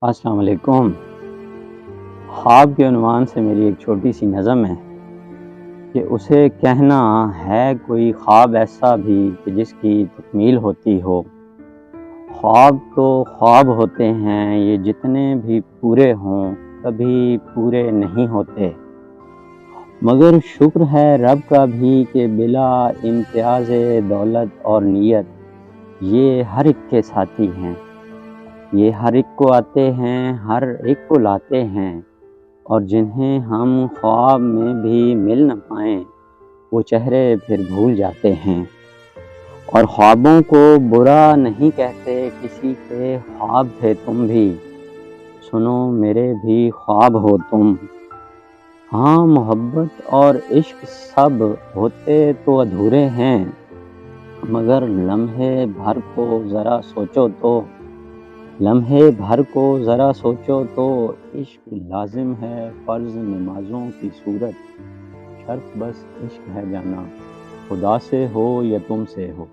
السلام علیکم۔ خواب کے عنوان سے میری ایک چھوٹی سی نظم ہے کہ اسے کہنا ہے کوئی خواب ایسا بھی کہ جس کی تکمیل ہوتی ہو۔ خواب تو خواب ہوتے ہیں، یہ جتنے بھی پورے ہوں کبھی پورے نہیں ہوتے، مگر شکر ہے رب کا بھی کہ بلا امتیاز دولت اور نیت یہ ہر ایک کے ساتھی ہیں۔ یہ ہر ایک کو آتے ہیں، ہر ایک کو لاتے ہیں، اور جنہیں ہم خواب میں بھی مل نہ پائیں وہ چہرے پھر بھول جاتے ہیں۔ اور خوابوں کو برا نہیں کہتے، کسی کے خواب تھے تم بھی، سنو میرے بھی خواب ہو تم۔ ہاں محبت اور عشق سب ہوتے تو ادھورے ہیں، مگر لمحے بھر کو ذرا سوچو تو، لمحے بھر کو ذرا سوچو تو عشق لازم ہے فرض نمازوں کی صورت، شرط بس عشق ہے جانا، خدا سے ہو یا تم سے ہو۔